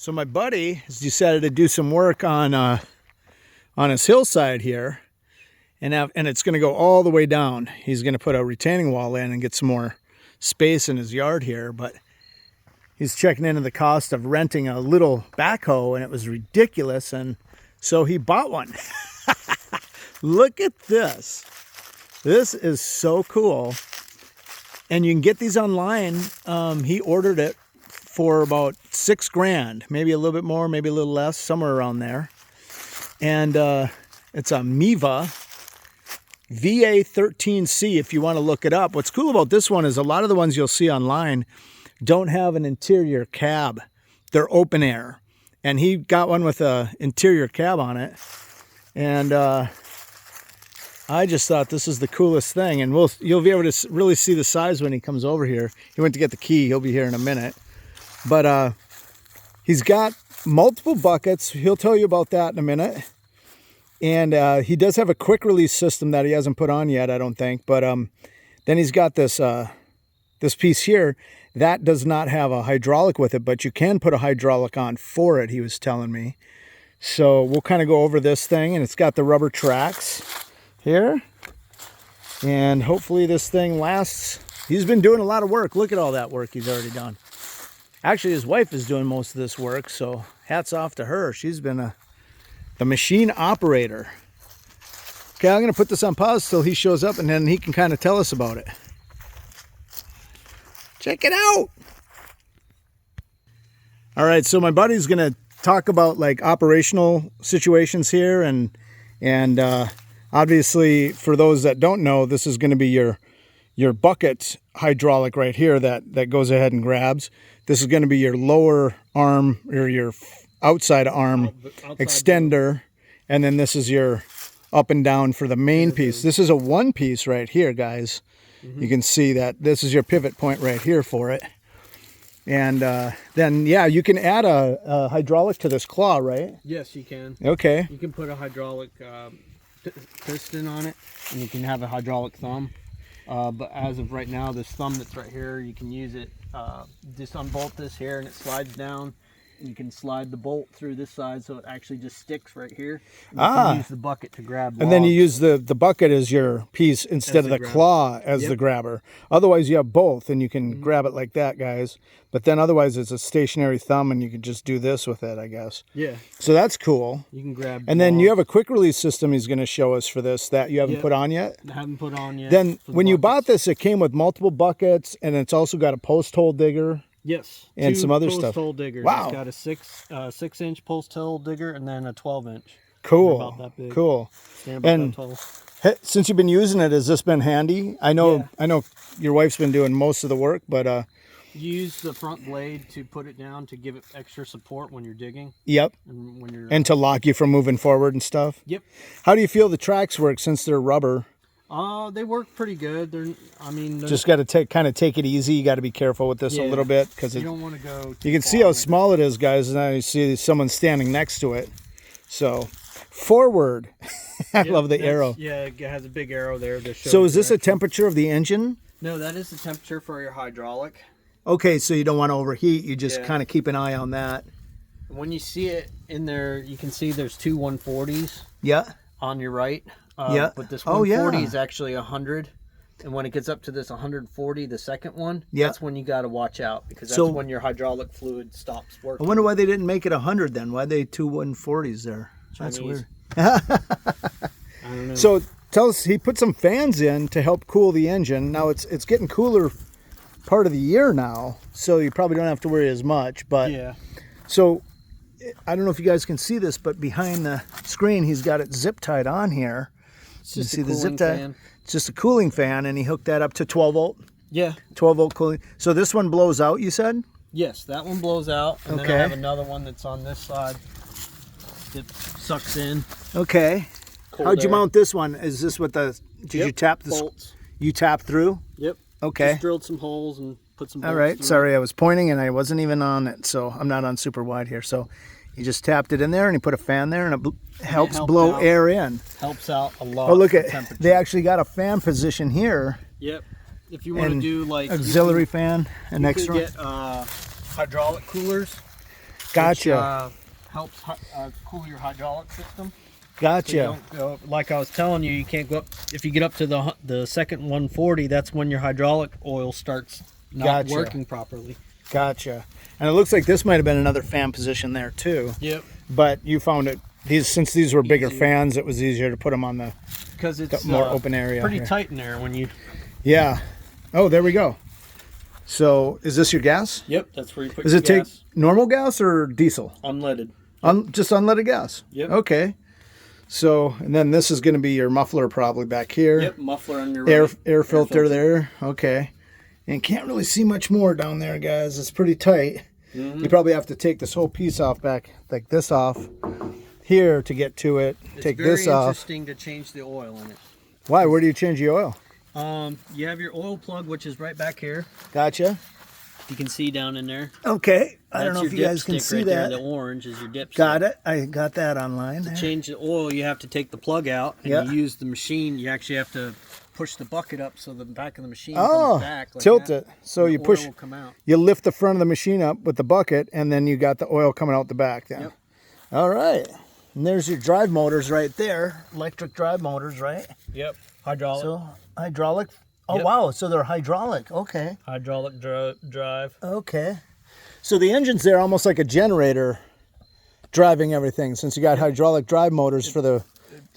So my buddy has decided to do some work on his hillside here, and it's going to go all the way down. He's going to put a retaining wall in and get some more space in his yard here, but he's checking into the cost of renting a little backhoe, and it was ridiculous, and so he bought one. Look at this. This is so cool. And you can get these online. He ordered it for about $6,000, maybe a little bit more, maybe a little less, somewhere around there. And it's a Miva VA13C if you want to look it up. What's cool about this one is a lot of the ones you'll see online don't have an interior cab. They're open air. And he got one with an interior cab on it. And I just thought this is the coolest thing. And you'll be able to really see the size when he comes over here. He went to get the key. He'll be here in a minute. But he's got multiple buckets. He'll tell you about that in a minute. And he does have a quick release system that he hasn't put on yet, I don't think. But then he's got this this piece here that does not have a hydraulic with it, but you can put a hydraulic on for it, he was telling me. So we'll kind of go over this thing, and it's got the rubber tracks here. And hopefully this thing lasts. He's been doing a lot of work. Look at all that work he's already done. Actually, his wife is doing most of this work, so hats off to her. She's been the machine operator. Okay, I'm going to put this on pause till he shows up, and then he can kind of tell us about it. Check it out. All right, so my buddy's going to talk about like operational situations here, and obviously for those that don't know, this is going to be your bucket hydraulic right here that goes ahead and grabs. This is going to be your lower arm or your outside arm extender, and then this is your up and down for the main piece. This is a one piece right here, guys. You can see that this is your pivot point right here for it. And then, yeah, you can add a hydraulic to this claw, right? Yes, you can. Okay. You can put a hydraulic piston on it, and you can have a hydraulic thumb. But as of right now, this thumb that's right here, you can use it, just unbolt this here, and it slides down. You can slide the bolt through this side so it actually just sticks right here. You can use the bucket to grab logs. And then you use the bucket as your piece instead of the claw as the grabber. Otherwise you have both, and you can grab it like that, guys. But then otherwise it's a stationary thumb, and you can just do this with it, I guess. Yeah. So that's cool. You can grab And then you have a quick release system he's going to show us for this that you haven't put on yet? I haven't put on yet. Then when you bought this, it came with multiple buckets, and it's also got a post hole digger. Yes, and some other post stuff. Hole diggers. Wow, it's got a 6-inch post hole digger and then a 12-inch. Cool, about that big. Cool. And since you've been using it, has this been handy? I know your wife's been doing most of the work, but you use the front blade to put it down to give it extra support when you're digging. Yep. And when you're to lock you from moving forward and stuff. Yep. How do you feel the tracks work since they're rubber? They work pretty good. They're just got to kind of take it easy. You got to be careful with this a little bit because you don't want to go. You can see how small it is, guys, and now you see someone standing next to it. So forward. I love the arrow. Yeah, it has a big arrow there. So is this a temperature of the engine? No, that is the temperature for your hydraulic. Okay, so you don't want to overheat. You just kind of keep an eye on that. When you see it in there, you can see there's two 140s. Yeah. On your right. But this 140 is actually 100, and when it gets up to this 140, the second one, that's when you got to watch out, because that's when your hydraulic fluid stops working. I wonder why they didn't make it 100 then. Why they two 140s there? That's weird. I don't know. So tell us, he put some fans in to help cool the engine. Now it's getting cooler part of the year now, so you probably don't have to worry as much. But so I don't know if you guys can see this, but behind the screen, he's got it zip tied on here. You see the zip tie? It's just a cooling fan, and he hooked that up to 12 volt. Yeah. 12 volt cooling. So this one blows out, you said? Yes, that one blows out, and then I have another one that's on this side. It sucks in. Okay. How'd you mount this one? Is this what did you tap the bolts? You tap through? Yep. Okay. Just drilled some holes and put some bolts All right. through. Sorry, I was pointing and I wasn't even on it, so I'm not on super wide here. So he just tapped it in there, and he put a fan there, and it helps blow air in. Helps out a lot. Oh, look at, they actually got a fan position here. Yep. If you want to do like auxiliary fan, an extra. You can get hydraulic coolers. Gotcha. Which, helps cool your hydraulic system. Gotcha. So you don't go, like I was telling you, you can't go up. If you get up to the second 140, that's when your hydraulic oil starts not working properly. Gotcha. And it looks like this might have been another fan position there too. Yep. But you found it, since these were bigger fans, it was easier to put them on the because it's more open area. Pretty tight in there when you. Yeah. Oh, there we go. So is this your gas? Yep, that's where you put Does your it take gas. normal gas or diesel? Unleaded. Just unleaded gas? Yep. Okay. So, and then this is going to be your muffler probably back here. Yep, muffler on your right. Air filter there. Okay. And can't really see much more down there, guys. It's pretty tight. You probably have to take this whole piece off back, like this off here to get to it. Take this off. It's very interesting to change the oil in it. Why? Where do you change the oil? You have your oil plug, which is right back here. Gotcha. You can see down in there. Okay. I That's don't know if you guys can see right that. There. The orange is your dipstick. Got it. I got that online. To change the oil, you have to take the plug out and you use the machine. You actually have to push the bucket up so the back of the machine comes back. Like tilt that, it. So you push. Will come out. You lift the front of the machine up with the bucket, and then you got the oil coming out the back. Then. Yep. All right. And there's your drive motors right there. Electric drive motors, right? Yep. Hydraulic. So hydraulic. Oh wow. So they're hydraulic. Okay. Hydraulic drive. Okay. So the engine's there almost like a generator driving everything. Since you got hydraulic drive motors for the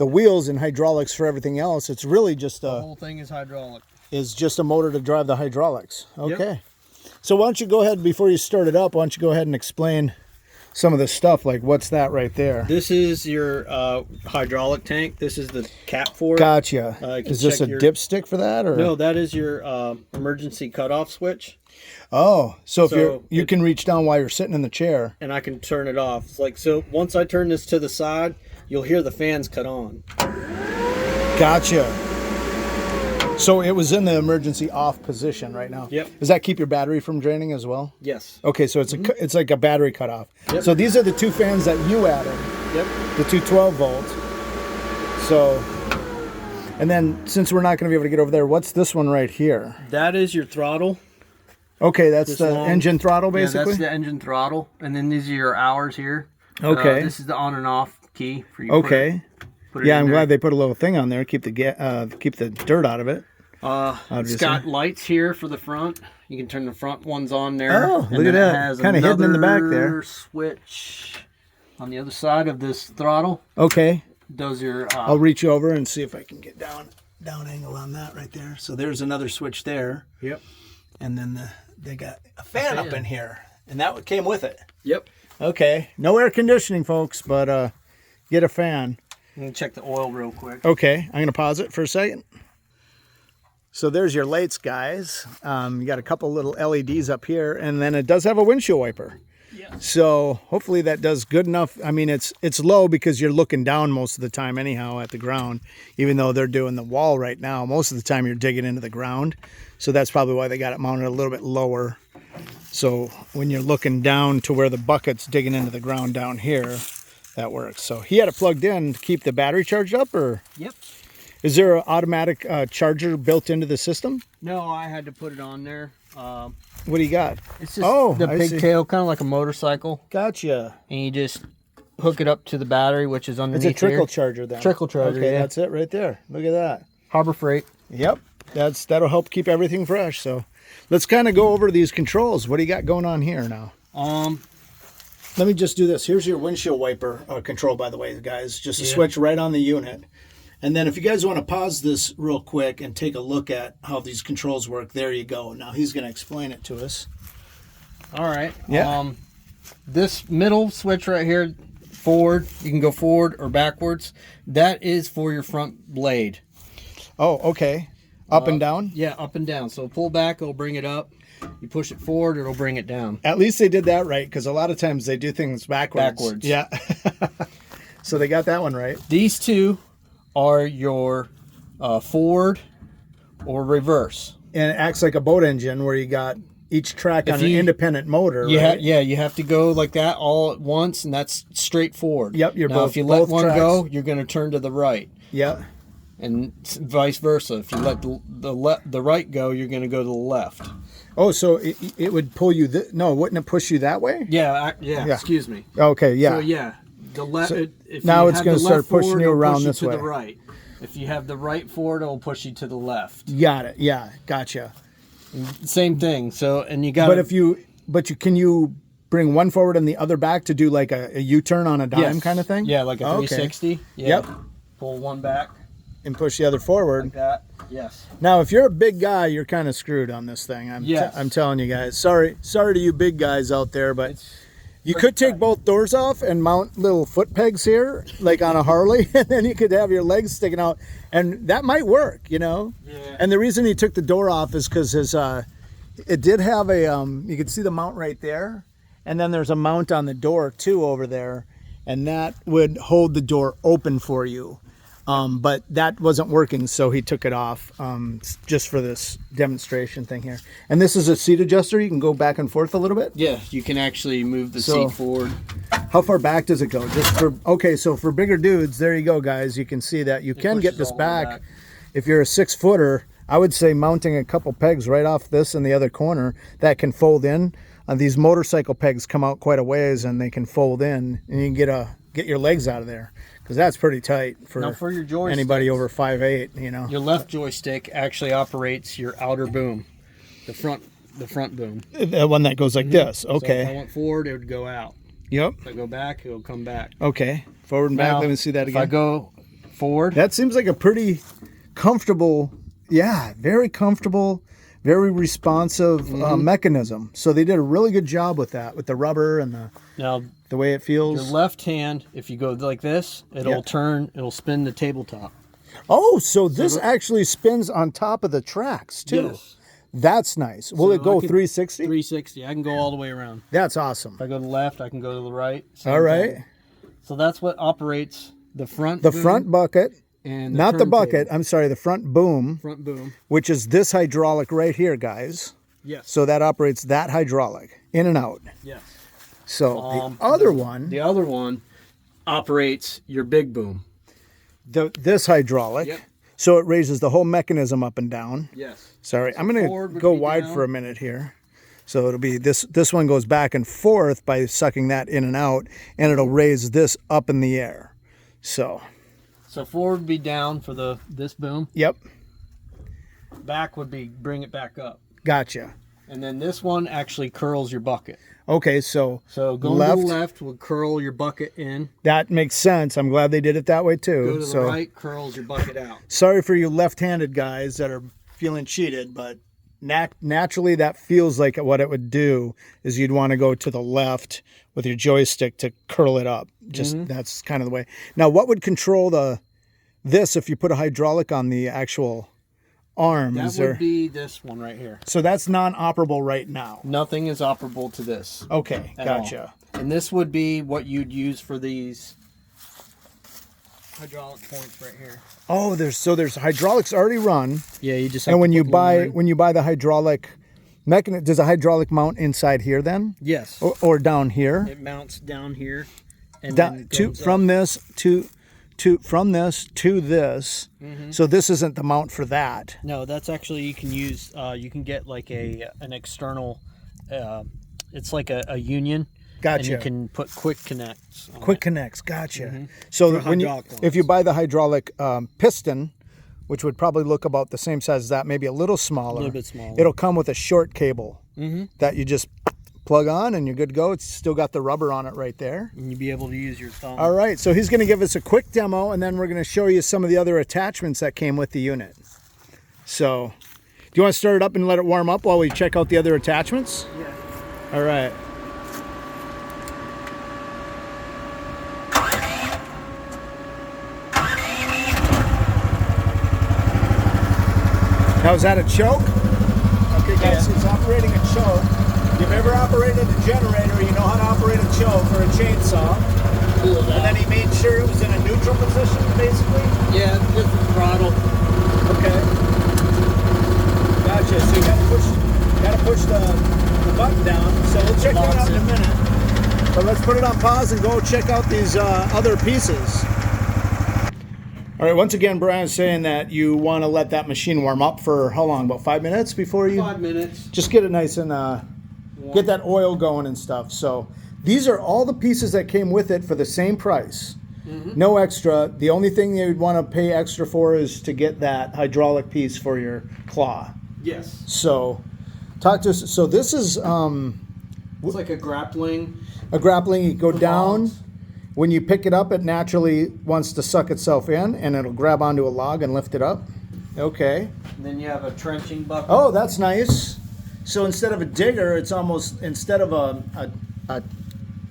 wheels and hydraulics for everything else, it's really just the whole thing is hydraulic. Is just a motor to drive the hydraulics. Okay. Yep. So why don't you go ahead, before you start it up, why don't you go ahead and explain some of this stuff, like what's that right there? This is your hydraulic tank. This is the cap for it. Gotcha. Is this a dipstick for that, or no? That is your emergency cutoff switch. Oh, so if you can reach down while you're sitting in the chair, and I can turn it off. It's like, so once I turn this to the side, you'll hear the fans cut on. Gotcha. So it was in the emergency off position right now. Yep. Does that keep your battery from draining as well? Yes. Okay, so it's like a battery cutoff. Yep. So these are the two fans that you added. Yep. The two 12 volts. So, and then since we're not going to be able to get over there, what's this one right here? That is your throttle. Okay, that's the engine throttle basically? Yeah, that's the engine throttle. And then these are your hours here. Okay. This is the on and off key for you. Okay. Put it yeah, I'm there. glad they put a little thing on there, keep the dirt out of it. It's got lights here for the front. You can turn the front ones on there. Oh, look at that. Kind of hidden in the back there. Switch on the other side of this throttle. Okay. Does your I'll reach over and see if I can get down angle on that right there. So there's another switch there. Yep. And then they got a fan up in here, and that came with it. Yep. Okay. No air conditioning, folks, but get a fan. I'm going to check the oil real quick. Okay. I'm going to pause it for a second. So there's your lights, guys. You got a couple little LEDs up here, and then it does have a windshield wiper. Yeah. So hopefully that does good enough. I mean, it's low because you're looking down most of the time anyhow at the ground, even though they're doing the wall right now. Most of the time you're digging into the ground. So that's probably why they got it mounted a little bit lower. So when you're looking down to where the bucket's digging into the ground down here, that works. So he had it plugged in to keep the battery charged up, or? Yep. Is there an automatic charger built into the system? No, I had to put it on there. What do you got? It's just the pigtail, kind of like a motorcycle. Gotcha. And you just hook it up to the battery, which is underneath. It's a trickle charger then. Trickle charger. Okay, yeah. that's it right there. Look at that. Harbor Freight. Yep. That'll help keep everything fresh. So let's kind of go over these controls. What do you got going on here now? Let me just do this. Here's your windshield wiper control, by the way, guys. Just a switch right on the unit. And then if you guys want to pause this real quick and take a look at how these controls work, there you go. Now he's going to explain it to us. All right. Yeah. This middle switch right here, forward, you can go forward or backwards. That is for your front blade. Oh, okay. Up and down? Yeah, up and down. So pull back, it'll bring it up. You push it forward, it'll bring it down. At least they did that right, because a lot of times they do things backwards. Yeah. So they got that one right. These two are your forward or reverse. And it acts like a boat engine where you got each track on an independent motor, right? Yeah, you have to go like that all at once, and that's straight forward. Yep, you're now, both. If you let one tracks. go, you're going to turn to the right. Yep. And vice versa. If you let the right go, you're going to go to the left. Oh, so it would pull you. No, wouldn't it push you that way? Yeah, yeah. Excuse me. Okay, yeah. So yeah, the left. So if now you it's have going the to start left forward, pushing you it'll around push this to way. the right. If you have the right forward, it'll push you to the left. Got it. Yeah, gotcha. Same thing. So, and you got. But can you bring one forward and the other back to do like a U-turn on a dime kind of thing? Yeah, like a 360. Yeah. Yep. Pull one back. And push the other forward. Like that. Yes. Now, if you're a big guy, you're kind of screwed on this thing. I'm telling you guys. Sorry to you big guys out there, but you could take both doors off and mount little foot pegs here, like on a Harley, and then you could have your legs sticking out, and that might work, you know. Yeah. And the reason he took the door off is because it did have a you could see the mount right there, and then there's a mount on the door too over there, and that would hold the door open for you. But that wasn't working, so he took it off just for this demonstration thing here. And this is a seat adjuster. You can go back and forth a little bit. Yeah, you can actually move the seat forward. How far back does it go? So for bigger dudes, there you go, guys. You can see that you can get this back. If you're a 6-footer, I would say mounting a couple pegs right off this in the other corner that can fold in. These motorcycle pegs come out quite a ways, and they can fold in, and you can get your legs out of there. Because that's pretty tight for your joystick, anybody over 5'8", you know. Your left joystick actually operates your outer boom, the front boom. The one that goes like this. Okay. So if I went forward, it would go out. Yep. If I go back, it will come back. Okay. Forward and back. Let me see that again. If I go forward. That seems like a pretty comfortable, very comfortable, very responsive mechanism. So they did a really good job with that, with the rubber and the way it feels. Your left hand, if you go like this, it'll spin the tabletop. Oh, so this actually spins on top of the tracks too. Yes. That's nice. Will it go 360? 360. I can go all the way around. That's awesome. If I go to the left, I can go to the right. All right. Thing. So that's what operates the front boom, front bucket. And not the bucket. I'm sorry, the front boom. Front boom. Which is this hydraulic right here, guys. Yes. So that operates that hydraulic in and out. Yes. So the other one operates your big boom. This hydraulic. Yep. So it raises the whole mechanism up and down. Yes. Sorry, I'm going to go wide for a minute here. So it'll be this one goes back and forth by sucking that in and out, and it'll raise this up in the air. So forward would be down for this boom. Yep. Back would be bring it back up. Gotcha. And then this one actually curls your bucket. Okay, so going to the left would curl your bucket in. That makes sense. I'm glad they did it that way too. Go to the right, curls your bucket out. Sorry for you left-handed guys that are feeling cheated, but naturally that feels like what it would do is you'd want to go to the left with your joystick to curl it up. Just that's kind of the way. Now, what would control this if you put a hydraulic on the actual arm? That would be this one right here. So that's non-operable right now. Nothing is operable to this. Okay, gotcha. And this would be what you'd use for these hydraulic points right here. Oh, there's hydraulics already run. Yeah, you just. And when you buy the hydraulic mechanism, does a hydraulic mount inside here then? Yes. Or down here? It mounts down here. And from this to this. So this isn't the mount for that. No, that's actually you can use. You can get like an external. It's like a union. Gotcha. And you can put quick connects. Quick connects. Gotcha. So if you buy the hydraulic piston, which would probably look about the same size as that, maybe a little smaller. A little bit smaller. It'll come with a short cable that you just plug on and you're good to go. It's still got the rubber on it right there. And you'll be able to use your thumb. All right, so he's going to give us a quick demo, and then we're going to show you some of the other attachments that came with the unit. So, do you want to start it up and let it warm up while we check out the other attachments? Yeah. All right. Now, is that a choke? Okay, guys, it's operating a choke. If you've ever operated a generator, you know how to operate a choke or a chainsaw. Cool. And then he made sure it was in a neutral position, basically? Yeah, with the throttle. Okay. Gotcha. So you gotta push the button down. So we'll check that out in a minute. But let's put it on pause and go check out these other pieces. All right, once again, Brian's saying that you want to let that machine warm up for how long? About 5 minutes before you? 5 minutes. Just get it nice and get that oil going and stuff. So these are all the pieces that came with it for the same price. No extra. The only thing you would want to pay extra for is to get that hydraulic piece for your claw. Yes. So talk to us. So this is It's like a grappling. a grappling. You go down. logs. When you pick it up, it naturally wants to suck itself in, and it'll grab onto a log and lift it up. Okay. And then you have a trenching bucket. Oh, that's nice. So instead of a digger, it's almost, instead of a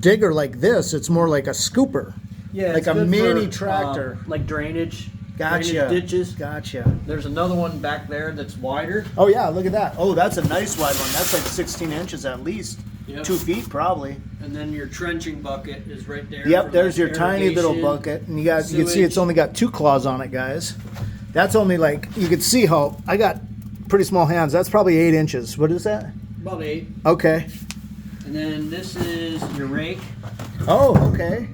digger like this, it's more like a scooper. Yeah, like it's a good mini for, tractor. like drainage. Gotcha. Drainage ditches. Gotcha. There's another one back there that's wider. Oh yeah, look at that. Oh, that's a nice wide one. That's like 16 inches at least. Yep. 2 feet probably. And then your trenching bucket is right there. Yep, for, there's like, your tiny little irrigation, bucket. And you can see sewage. it's only got 2 claws on it, guys. That's only like, you can see how, I got pretty small hands. That's probably 8 inches. What is that? About 8. Okay. And then this is your rake. Oh, okay.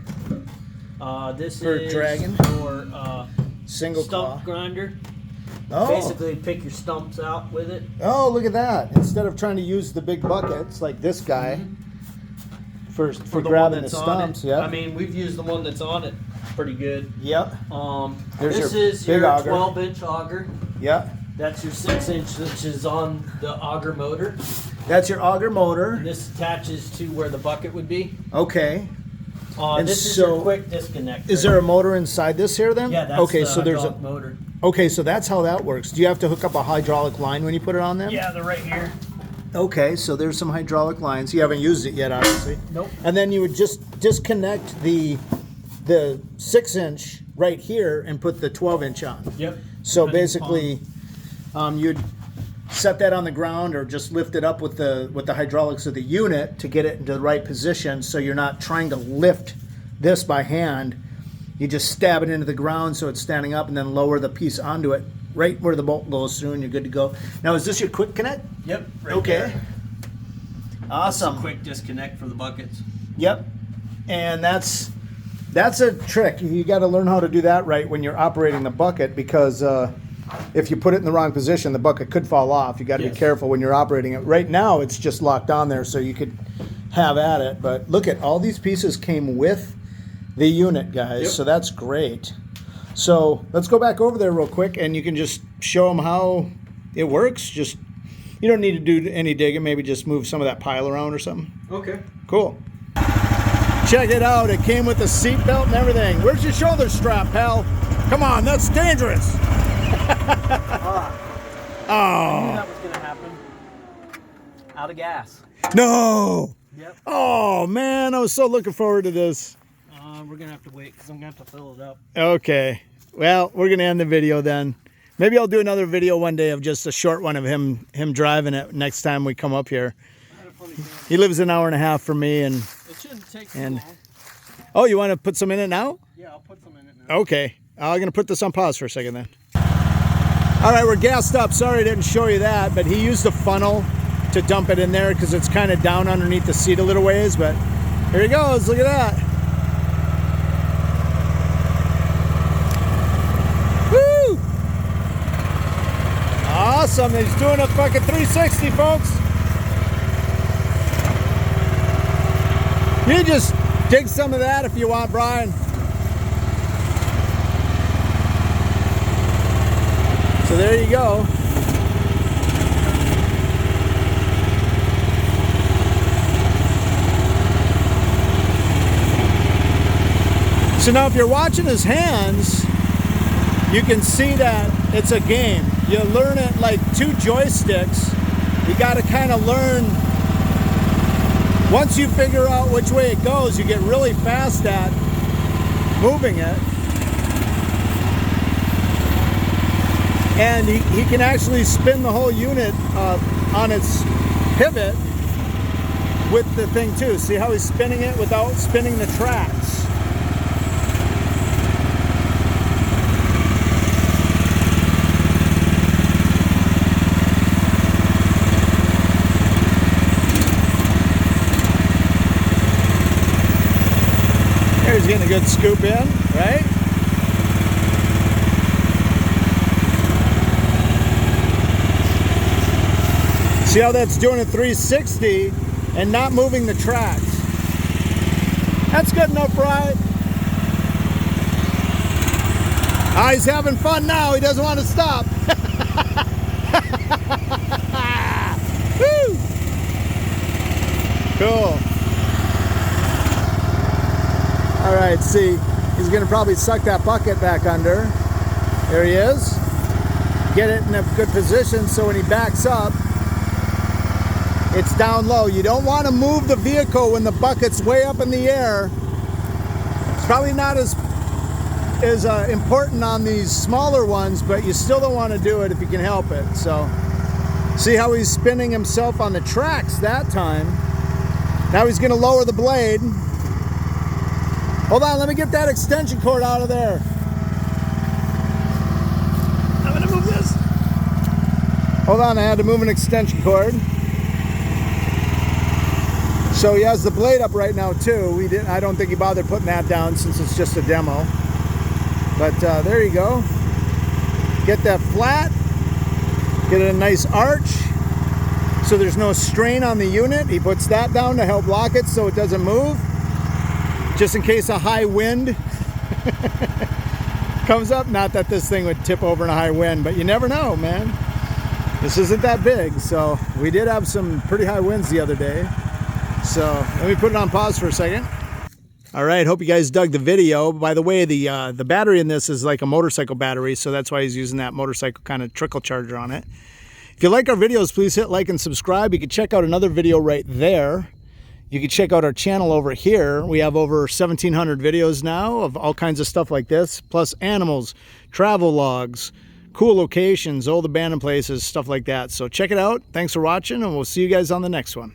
This For is dragging? for Single stump claw. grinder. Oh. Basically, pick your stumps out with it. Oh, look at that. Instead of trying to use the big buckets like this guy for the grabbing one the that's on stumps. it. Yeah. I mean, we've used the one that's on it pretty good. Yep. There's This your is big your auger. 12-inch auger. Yep. That's your 6-inch, which is on the auger motor. That's your auger motor. And this attaches to where the bucket would be. Okay. And This is so- your quick disconnect. Is there a motor inside this here then? Yeah, that's okay, the so there's a hydraulic motor. okay, so that's how that works. Do you have to hook up a hydraulic line when you put it on there? Yeah, they're right here. Okay, so there's some hydraulic lines. You haven't used it yet, obviously. Nope. And then you would just disconnect the 6-inch right here and put the 12-inch on. Yep. So Depending basically, you'd set that on the ground or just lift it up with the hydraulics of the unit to get it into the right position. So you're not trying to lift this by hand. You just stab it into the ground so it's standing up, and then lower the piece onto it right where the bolt goes through, and you're good to go. Now, is this your quick connect? Yep. Right Okay. there. Awesome. Quick disconnect for the buckets. Yep. And that's a trick. You got to learn how to do that right when you're operating the bucket, because if you put it in the wrong position, the bucket could fall off. You got to be Yes. careful when you're operating it. Right now, it's just locked on there, so you could have at it. But look at all these pieces came with the unit, guys. Yep. So that's great. So let's go back over there real quick, and you can just show them how it works. Just, you don't need to do any digging. Maybe just move some of that pile around or something. Okay. Cool. Check it out. It came with the seat belt and everything. Where's your shoulder strap, pal? Come on, that's dangerous. I knew Oh, that was going to happen. Out of gas. no. Yep. Oh, man, I was so looking forward to this. We're going to have to wait because I'm going to have to fill it up. Okay. Well, we're going to end the video then. Maybe I'll do another video one day of just a short one of him driving it next time we come up here. I had a funny feeling. He lives an hour and a half from me. And It shouldn't take too And- long. oh, you want to put some in it now? Yeah, I'll put some in it now. Okay. I'm going to put this on pause for a second then. All right, we're gassed up. Sorry I didn't show you that, but he used a funnel to dump it in there because it's kind of down underneath the seat a little ways, but here he goes. Look at that. Woo! Awesome. He's doing a fucking 360, folks. You just dig some of that if you want, Brian. So there you go. So now if you're watching his hands, you can see that it's a game. You learn it like 2 joysticks. You got to kind of learn. Once you figure out which way it goes, you get really fast at moving it. And he can actually spin the whole unit on its pivot with the thing too. See how he's spinning it without spinning the tracks. There he's getting a good scoop in, right? See how that's doing a 360 and not moving the tracks. That's good enough, right? Ah, he's having fun now. He doesn't want to stop. Woo! Cool. All right, see, he's going to probably suck that bucket back under. There he is. Get it in a good position so when he backs up, it's down low. You don't want to move the vehicle when the bucket's way up in the air. It's probably not as important on these smaller ones, but you still don't want to do it if you can help it. So see how he's spinning himself on the tracks that time. Now he's going to lower the blade. Hold on, let me get that extension cord out of there. I'm going to move this. Hold on, I had to move an extension cord. So he has the blade up right now too. I don't think he bothered putting that down since it's just a demo. But there you go. Get that flat. Get it a nice arch so there's no strain on the unit. He puts that down to help lock it so it doesn't move. Just in case a high wind comes up. Not that this thing would tip over in a high wind, but you never know, man. This isn't that big. So we did have some pretty high winds the other day. So let me put it on pause for a second. All right, hope you guys dug the video. By the way, the battery in this is like a motorcycle battery, so that's why he's using that motorcycle kind of trickle charger on it. If you like our videos, please hit like and subscribe. You can check out another video right there. You can check out our channel over here. We have over 1,700 videos now of all kinds of stuff like this, plus animals, travel logs, cool locations, old abandoned places, stuff like that. So check it out. Thanks for watching, and we'll see you guys on the next one.